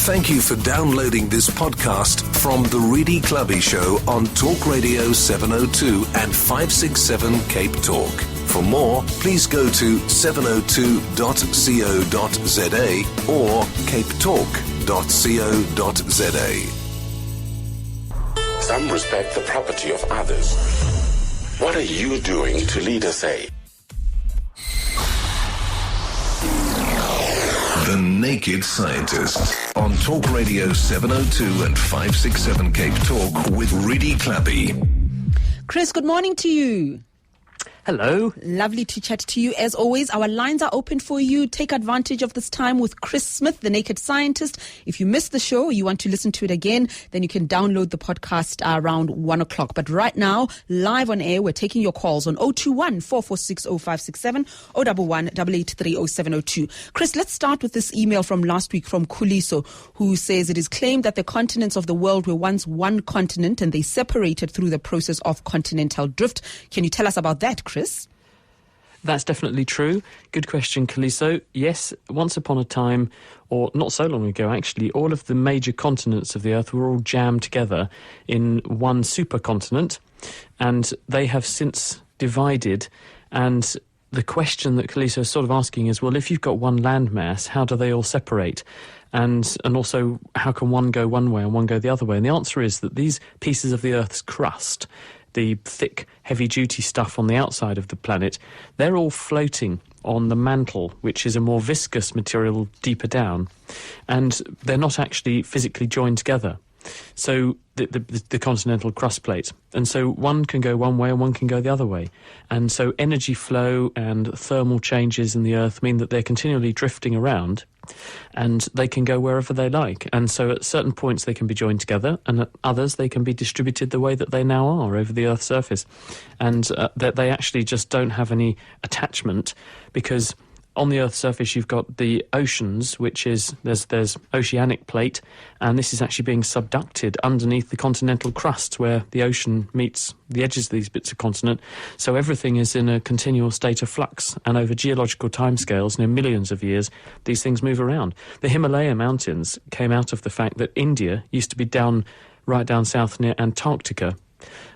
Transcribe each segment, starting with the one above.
Thank you for downloading this podcast from The Reedy Clubby Show on Talk Radio 702 and 567 Cape Talk. For more, please go to 702.co.za or capetalk.co.za. Some respect the property of others. What are you doing to lead us a? The Naked Scientist on Talk Radio 702 and 567 Cape Talk with Reedy Clubby. Chris, good morning to you. Hello. Lovely to chat to you. As always, our lines are open for you. Take advantage of this time with Chris Smith, the Naked Scientist. If you missed the show or you want to listen to it again, then you can download the podcast around 1 o'clock. But right now, live on air, we're taking your calls on 021 446 0567 011 883 0702. Chris, let's start with this email from last week from Kuliso, who says it is claimed that the continents of the world were once one continent and they separated through the process of continental drift. Can you tell us about that, Chris? That's definitely true. Good question, Kaliso. Yes, once upon a time, or not so long ago actually, all of the major continents of the Earth were all jammed together in one supercontinent, and they have since divided. And the question that Kaliso is sort of asking is, well, if you've got one landmass, how do they all separate? And also, how can one go one way and one go the other way? And the answer is that these pieces of the Earth's crust, the thick, heavy-duty stuff on the outside of the planet, they're all floating on the mantle, which is a more viscous material deeper down, and they're not actually physically joined together. So the continental crust plate. And so one can go one way and one can go the other way. And so energy flow and thermal changes in the Earth mean that they're continually drifting around, and they can go wherever they like. And so at certain points they can be joined together, and at others they can be distributed the way that they now are over the Earth's surface. And that they actually just don't have any attachment, because on the Earth's surface you've got the oceans, which is, there's oceanic plate, and this is actually being subducted underneath the continental crust where the ocean meets the edges of these bits of continent. So everything is in a continual state of flux, and over geological timescales, millions of years, these things move around. The Himalaya mountains came out of the fact that India used to be right down south near Antarctica,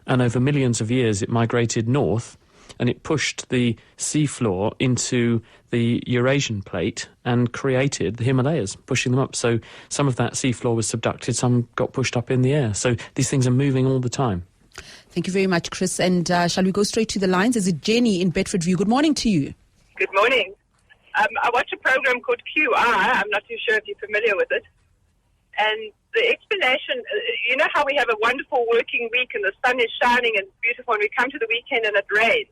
and over millions of years it migrated north, and it pushed the seafloor into the Eurasian plate and created the Himalayas, pushing them up. So some of that seafloor was subducted, some got pushed up in the air. So these things are moving all the time. Thank you very much, Chris. And shall we go straight to the lines? Is it Jenny in Bedfordview? Good morning to you. Good morning. I watch a program called QI. I'm not too sure if you're familiar with it. And the explanation, you know how we have a wonderful working week and the sun is shining and beautiful, and we come to the weekend and it rains.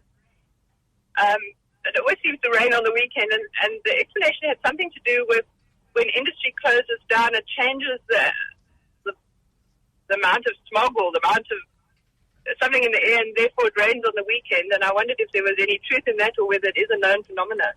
It always seems to rain on the weekend, and the explanation had something to do with when industry closes down, it changes the amount of smog or the amount of something in the air, and therefore it rains on the weekend. And I wondered if there was any truth in that, or whether it is a known phenomenon.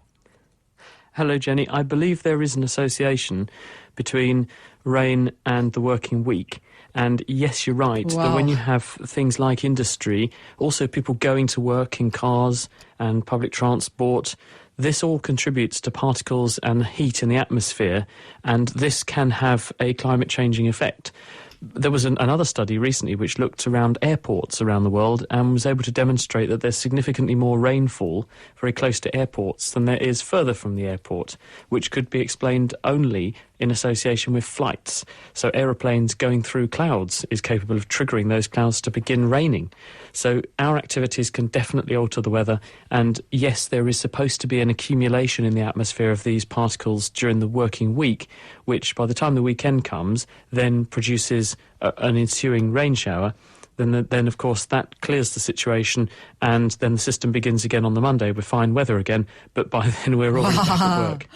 Hello, Jenny. I believe there is an association between rain and the working week. And yes, you're right, that when you have things like industry, also people going to work in cars and public transport, this all contributes to particles and heat in the atmosphere, and this can have a climate-changing effect. There was another study recently which looked around airports around the world and was able to demonstrate that there's significantly more rainfall very close to airports than there is further from the airport, which could be explained only in association with flights. So aeroplanes going through clouds is capable of triggering those clouds to begin raining. So our activities can definitely alter the weather, and yes, there is supposed to be an accumulation in the atmosphere of these particles during the working week, which by the time the weekend comes then produces an ensuing rain shower. Then of course that clears the situation, and then the system begins again on the Monday with fine weather again, but by then we're already back at work.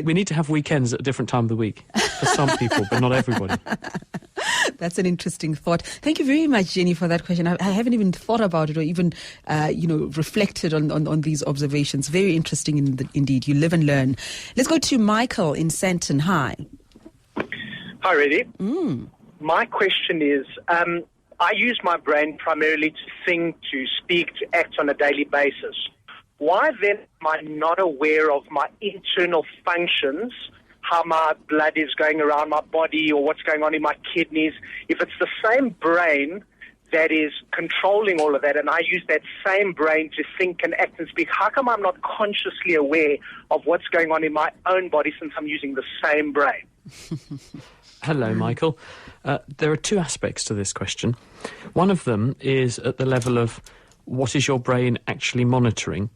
We need to have weekends at a different time of the week for some people, but not everybody. That's an interesting thought. Thank you very much, Jenny, for that question. I haven't even thought about it or even reflected on these observations. Very interesting indeed. You live and learn. Let's go to Michael in Sandton. Hi. Hi, Reedy. My question is, I use my brain primarily to think, to speak, to act on a daily basis. Why then am I not aware of my internal functions, how my blood is going around my body or what's going on in my kidneys. If it's the same brain that is controlling all of that, and I use that same brain to think and act and speak, how come I'm not consciously aware of what's going on in my own body since I'm using the same brain? Hello, Michael. There are two aspects to this question. One of them is at the level of what is your brain actually monitoring,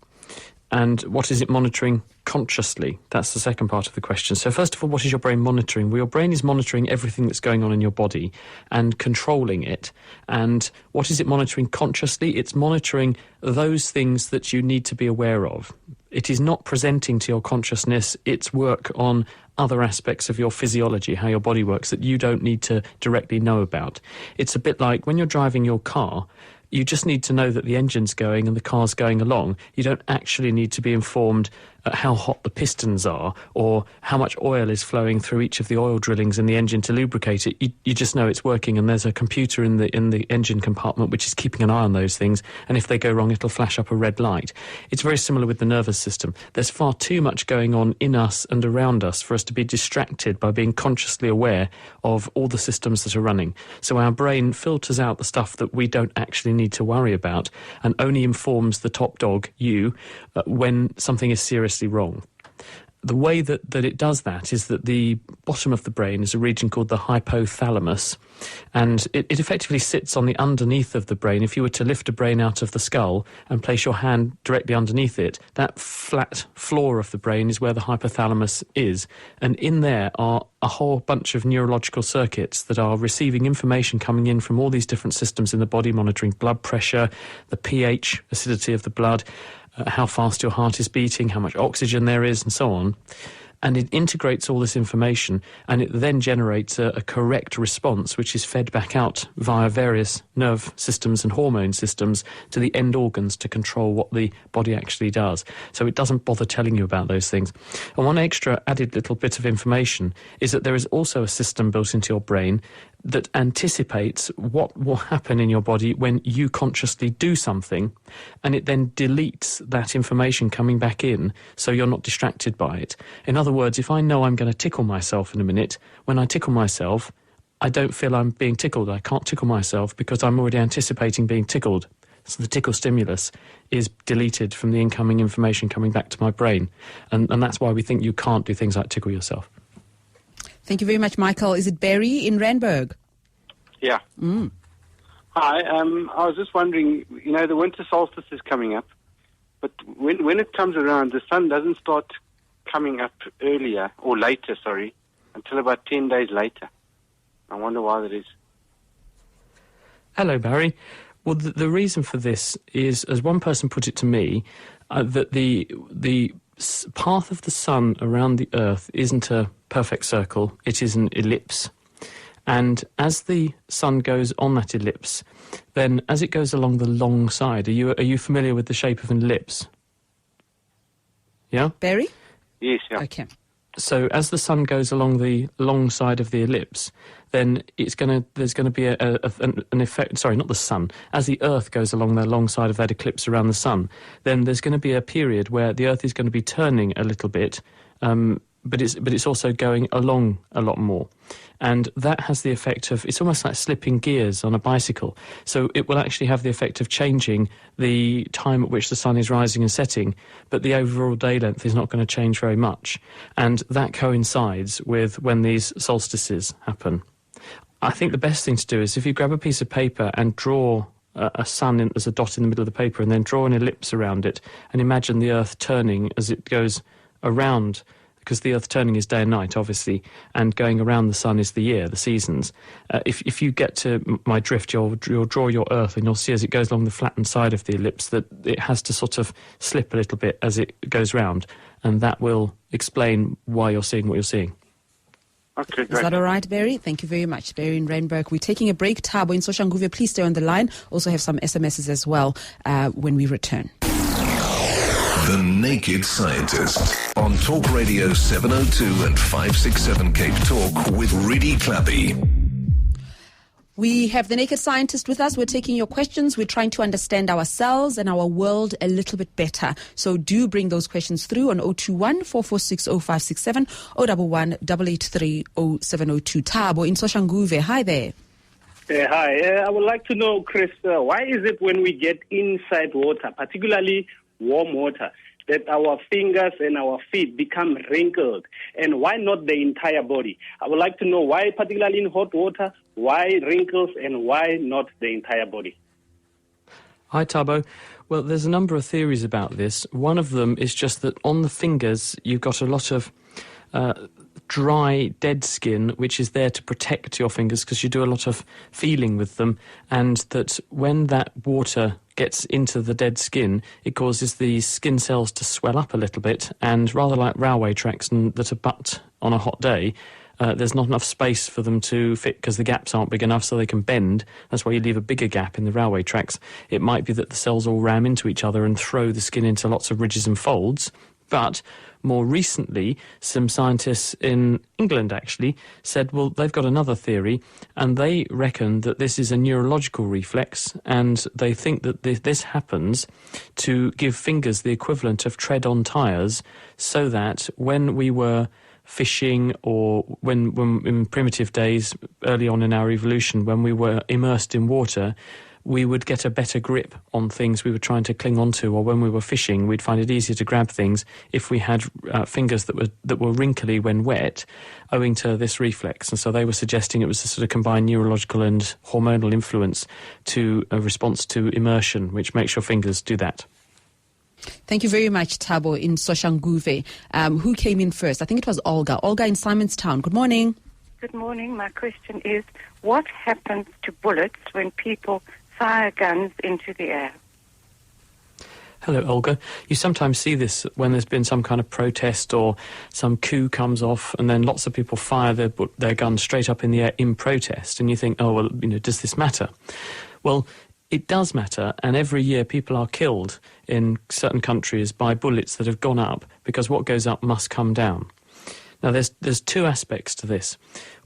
and what is it monitoring consciously? That's the second part of the question. So first of all, what is your brain monitoring? Well, your brain is monitoring everything that's going on in your body and controlling it. And what is it monitoring consciously? It's monitoring those things that you need to be aware of. It is not presenting to your consciousness its work on other aspects of your physiology, how your body works, that you don't need to directly know about. It's a bit like when you're driving your car, you just need to know that the engine's going and the car's going along. You don't actually need to be informed how hot the pistons are or how much oil is flowing through each of the oil drillings in the engine to lubricate it. You just know it's working, and there's a computer in the engine compartment which is keeping an eye on those things, and if they go wrong it'll flash up a red light. It's very similar with the nervous system. There's far too much going on in us and around us for us to be distracted by being consciously aware of all the systems that are running. So our brain filters out the stuff that we don't actually need to worry about and only informs the top dog, you, when something is seriously wrong. The way that it does that is that the bottom of the brain is a region called the hypothalamus, and it effectively sits on the underneath of the brain. If you were to lift a brain out of the skull and place your hand directly underneath it, that flat floor of the brain is where the hypothalamus is, and in there are a whole bunch of neurological circuits that are receiving information coming in from all these different systems in the body, monitoring blood pressure, the pH, acidity of the blood, how fast your heart is beating, how much oxygen there is, and so on. And it integrates all this information, and it then generates a correct response, which is fed back out via various nerve systems and hormone systems to the end organs to control what the body actually does. So it doesn't bother telling you about those things. And one extra added little bit of information is that there is also a system built into your brain that anticipates what will happen in your body when you consciously do something, and it then deletes that information coming back in so you're not distracted by it. In other words, if I know I'm going to tickle myself in a minute, when I tickle myself, I don't feel I'm being tickled. I can't tickle myself because I'm already anticipating being tickled. So the tickle stimulus is deleted from the incoming information coming back to my brain. And that's why we think you can't do things like tickle yourself. Thank you very much, Michael. Is it Barry in Randburg? Yeah. Hi. I was just wondering, the winter solstice is coming up, but when it comes around, the sun doesn't start coming up earlier, or later, until about 10 days later. I wonder why that is. Hello, Barry. Well, the reason for this is, as one person put it to me, that the path of the sun around the Earth isn't a perfect circle, it is an ellipse. And as the sun goes on that ellipse, then as it goes along the long side, are you familiar with the shape of an ellipse? Yeah? Barry? Yes, yeah. Okay. So as the sun goes along the long side of the ellipse, then there's going to be an effect. Sorry, not the sun. As the Earth goes along the long side of that ellipse around the sun, then there's going to be a period where the Earth is going to be turning a little bit, but it's also going along a lot more. And that has the effect of, it's almost like slipping gears on a bicycle. So it will actually have the effect of changing the time at which the sun is rising and setting, but the overall day length is not going to change very much. And that coincides with when these solstices happen. I think the best thing to do is if you grab a piece of paper and draw a sun as a dot in the middle of the paper, and then draw an ellipse around it, and imagine the Earth turning as it goes around, because the Earth turning is day and night, obviously, and going around the sun is the year, the seasons. If you get to my drift, you'll draw your Earth, and you'll see as it goes along the flattened side of the ellipse that it has to sort of slip a little bit as it goes round, and that will explain why you're seeing what you're seeing. Okay, great. Is that all right, Barry? Thank you very much, Barry in Randburg. We're taking a break. Thabo in Soshanguve, please stay on the line. Also have some SMSs as well when we return. The Naked Scientist on Talk Radio 702 and 567 Cape Talk with Rudy Clappy. We have the Naked Scientist with us. We're taking your questions. We're trying to understand ourselves and our world a little bit better. So do bring those questions through on 021 446 0567 011 883 0702. Thabo in Soshanguve. Hi there. Hi. I would like to know, Chris, why is it when we get inside water, particularly warm water, that our fingers and our feet become wrinkled, and why not the entire body? I would like to know why, particularly in hot water, why wrinkles and why not the entire body? Hi, Thabo. Well, there's a number of theories about this. One of them is just that on the fingers, you've got a lot of dry, dead skin, which is there to protect your fingers because you do a lot of feeling with them, and that when that water gets into the dead skin, it causes the skin cells to swell up a little bit, and rather like railway tracks that are bucked on a hot day, there's not enough space for them to fit because the gaps aren't big enough so they can bend. That's why you leave a bigger gap in the railway tracks. It might be that the cells all ram into each other and throw the skin into lots of ridges and folds, but more recently, some scientists in England actually said, well, they've got another theory, and they reckon that this is a neurological reflex, and they think that this happens to give fingers the equivalent of tread-on tyres, so that when we were fishing or when in primitive days, early on in our evolution, when we were immersed in water, we would get a better grip on things we were trying to cling onto, or when we were fishing, we'd find it easier to grab things if we had fingers that were wrinkly when wet, owing to this reflex. And so they were suggesting it was a sort of combined neurological and hormonal influence to a response to immersion, which makes your fingers do that. Thank you very much, Thabo in Soshanguve. Who came in first? I think it was Olga. Olga in Simonstown. Good morning. Good morning. My question is, what happens to bullets when people fire guns into the air? Hello, Olga. You sometimes see this when there's been some kind of protest or some coup comes off, and then lots of people fire their guns straight up in the air in protest, and you think, oh, well, does this matter? Well, it does matter, and every year people are killed in certain countries by bullets that have gone up, because what goes up must come down. Now, there's two aspects to this.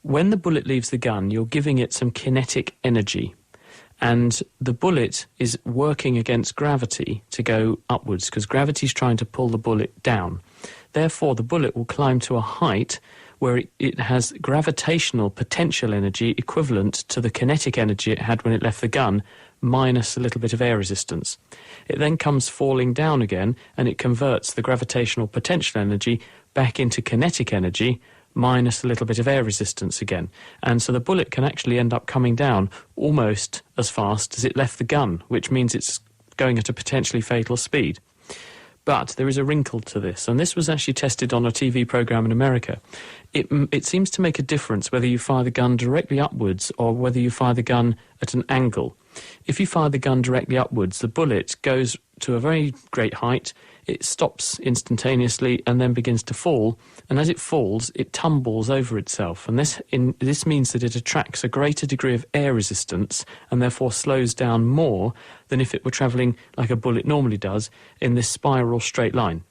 When the bullet leaves the gun, you're giving it some kinetic energy, and the bullet is working against gravity to go upwards, because gravity's trying to pull the bullet down. Therefore, the bullet will climb to a height where it has gravitational potential energy equivalent to the kinetic energy it had when it left the gun, minus a little bit of air resistance. It then comes falling down again, and it converts the gravitational potential energy back into kinetic energy, minus a little bit of air resistance again. And so the bullet can actually end up coming down almost as fast as it left the gun, which means it's going at a potentially fatal speed. But there is a wrinkle to this, and this was actually tested on a TV program in America. It seems to make a difference whether you fire the gun directly upwards or whether you fire the gun at an angle. If you fire the gun directly upwards, the bullet goes to a very great height, it stops instantaneously and then begins to fall, and as it falls, it tumbles over itself, and this means that it attracts a greater degree of air resistance and therefore slows down more than if it were travelling like a bullet normally does in this spiral straight line.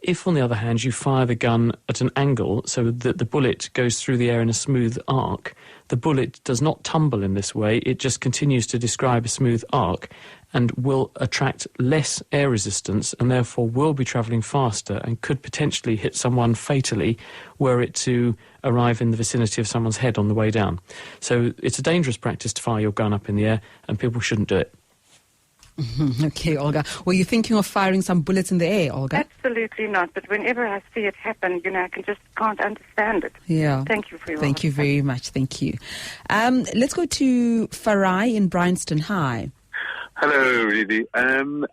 If, on the other hand, you fire the gun at an angle so that the bullet goes through the air in a smooth arc, the bullet does not tumble in this way, it just continues to describe a smooth arc and will attract less air resistance and therefore will be travelling faster and could potentially hit someone fatally were it to arrive in the vicinity of someone's head on the way down. So it's a dangerous practice to fire your gun up in the air, and people shouldn't do it. Okay, Olga. Were you thinking of firing some bullets in the air, Olga? Absolutely not. But whenever I see it happen, I can't understand it. Yeah. Thank you for your Thank you very much. Thank you. Let's go to Farai in Bryanston. Hi. Hello, Rudy.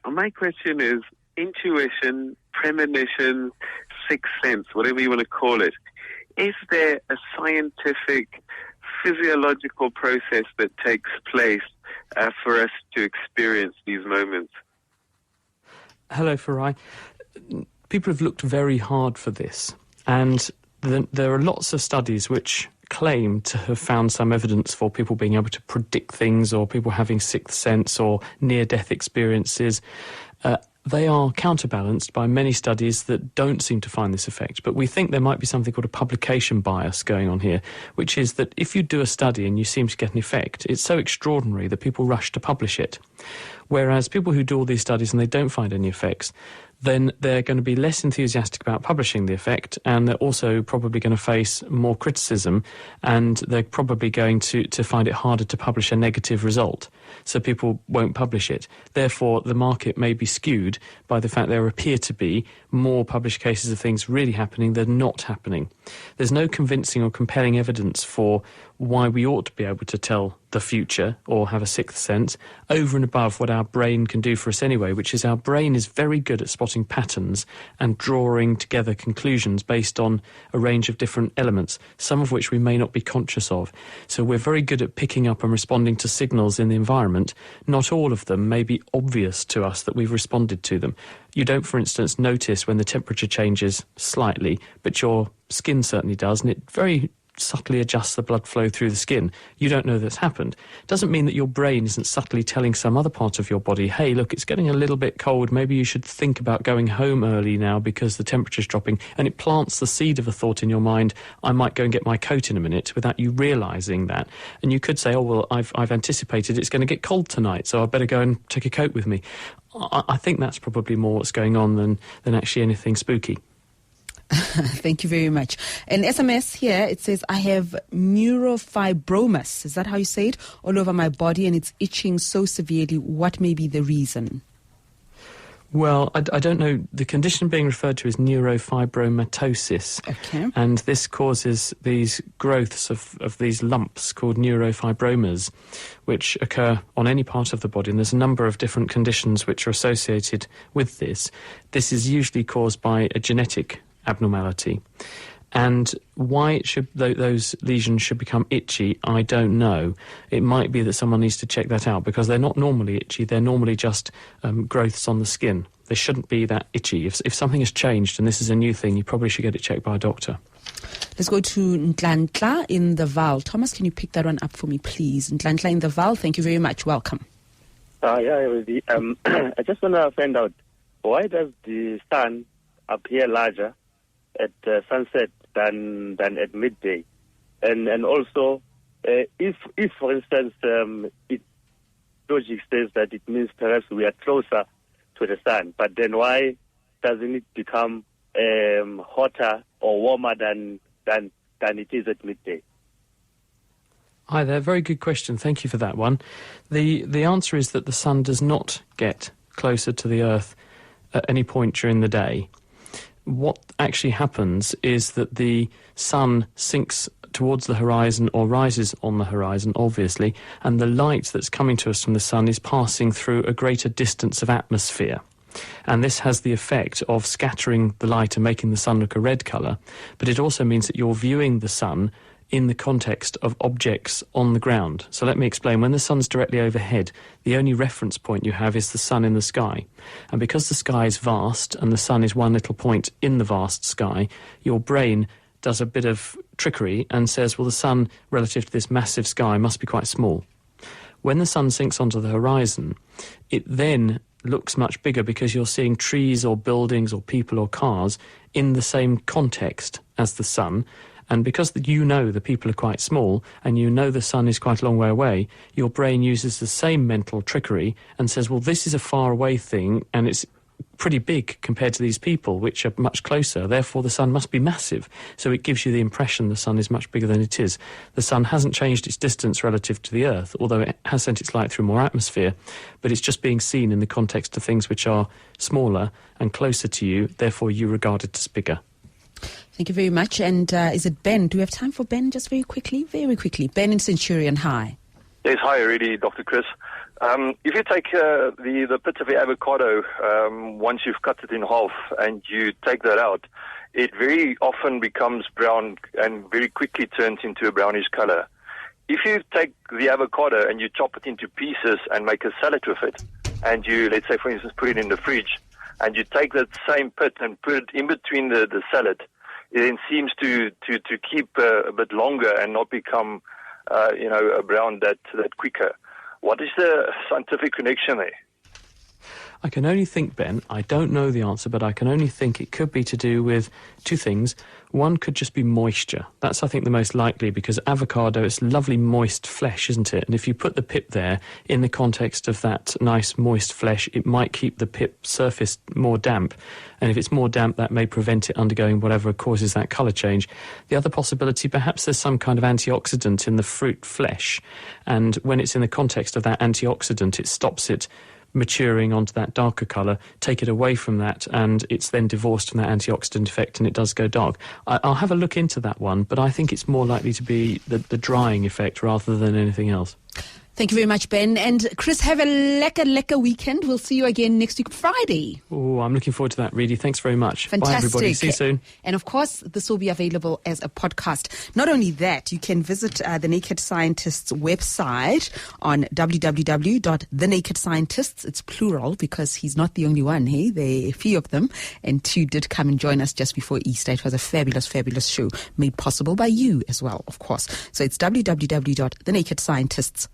My question is intuition, premonition, sixth sense, whatever you want to call it. Is there a scientific, physiological process that takes place for us to experience these moments? Hello, Farai. People have looked very hard for this, and there are lots of studies which claim to have found some evidence for people being able to predict things or people having sixth sense or near-death experiences. they are counterbalanced by many studies that don't seem to find this effect. But we think there might be something called a publication bias going on here, which is that if you do a study and you seem to get an effect, it's so extraordinary that people rush to publish it. Whereas people who do all these studies and they don't find any effects, then they're going to be less enthusiastic about publishing the effect, and they're also probably going to face more criticism, and they're probably going to find it harder to publish a negative result. So people won't publish it. Therefore, the market may be skewed by the fact there appear to be more published cases of things really happening than not happening. There's no convincing or compelling evidence for why we ought to be able to tell the future or have a sixth sense over and above what our brain can do for us anyway, which is our brain is very good at spotting patterns and drawing together conclusions based on a range of different elements, some of which we may not be conscious of. So we're very good at picking up and responding to signals in the environment. Not all of them may be obvious to us that we've responded to them. You don't, for instance, notice when the temperature changes slightly, but your skin certainly does, and it very subtly adjusts the blood flow through the skin. You don't know that's happened. Doesn't mean that your brain isn't subtly telling some other part of your body, hey, look, it's getting a little bit cold, maybe you should think about going home early now because the temperature's dropping, and it plants the seed of a thought in your mind, I might go and get my coat in a minute, without you realising that. And you could say, oh, well, I've anticipated it's going to get cold tonight, so I better go and take a coat with me. I think that's probably more what's going on than actually anything spooky. Thank you very much. An SMS here, it says, I have neurofibromas, is that how you say it, all over my body, and it's itching so severely. What may be the reason? Well, I don't know. The condition being referred to is neurofibromatosis. Okay. And this causes these growths of these lumps called neurofibromas, which occur on any part of the body. And there's a number of different conditions which are associated with this. This is usually caused by a genetic abnormality. And why those lesions should become itchy, I don't know. It might be that someone needs to check that out, because they're not normally itchy. They're normally just growths on the skin. They shouldn't be that itchy. If something has changed and this is a new thing, you probably should get it checked by a doctor. Let's go to Ntlantla in the Val. Thomas, can you pick that one up for me, please? Ntlantla in the Val, thank you very much. Welcome. I just want to find out, why does the sun appear larger at sunset than at midday, and also if for instance logic says that it means perhaps we are closer to the sun, but then why doesn't it become hotter or warmer than it is at midday? Hi there, very good question. Thank you for that one. The answer is that the sun does not get closer to the Earth at any point during the day. What actually happens is that the sun sinks towards the horizon or rises on the horizon, obviously, and the light that's coming to us from the sun is passing through a greater distance of atmosphere. And this has the effect of scattering the light and making the sun look a red colour, but it also means that you're viewing the sun in the context of objects on the ground. So let me explain. When the sun's directly overhead, the only reference point you have is the sun in the sky. And because the sky is vast and the sun is one little point in the vast sky, your brain does a bit of trickery and says, well, the sun relative to this massive sky must be quite small. When the sun sinks onto the horizon, it then looks much bigger because you're seeing trees or buildings or people or cars in the same context as the sun. And because you know the people are quite small and you know the sun is quite a long way away, your brain uses the same mental trickery and says, well, this is a far away thing and it's pretty big compared to these people, which are much closer. Therefore, the sun must be massive. So it gives you the impression the sun is much bigger than it is. The sun hasn't changed its distance relative to the Earth, although it has sent its light through more atmosphere, but it's just being seen in the context of things which are smaller and closer to you. Therefore, you regard it as bigger. Thank you very much. And is it Ben? Do we have time for Ben just very quickly? Very quickly. Ben in Centurion, hi. Yes, hi, really, Dr. Chris. If you take the pits of the avocado, once you've cut it in half and you take that out, it very often becomes brown and very quickly turns into a brownish color. If you take the avocado and you chop it into pieces and make a salad with it, and you, let's say, for instance, put it in the fridge, and you take that same pit and put it in between the salad, it then seems to keep a bit longer and not become, brown that quicker. What is the scientific connection there? I can only think, Ben, I don't know the answer, but I can only think it could be to do with two things. One could just be moisture. That's, I think, the most likely, because avocado, it's lovely moist flesh, isn't it? And if you put the pip there in the context of that nice moist flesh, it might keep the pip surface more damp. And if it's more damp, that may prevent it undergoing whatever causes that colour change. The other possibility, perhaps there's some kind of antioxidant in the fruit flesh. And when it's in the context of that antioxidant, it stops it maturing onto that darker colour, take it away from that, and it's then divorced from that antioxidant effect, and it does go dark. I'll have a look into that one, but I think it's more likely to be the drying effect rather than anything else. Thank you very much, Ben. And Chris, have a lekker weekend. We'll see you again next week, Friday. Oh, I'm looking forward to that, Reedy. Thanks very much. Fantastic. Bye, everybody. See you soon. And of course, this will be available as a podcast. Not only that, you can visit the Naked Scientists website on www.thenakedscientists. It's plural because he's not the only one. Hey, there are a few of them. And two did come and join us just before Easter. It was a fabulous show made possible by you as well, of course. So it's www.thenakedscientists.com.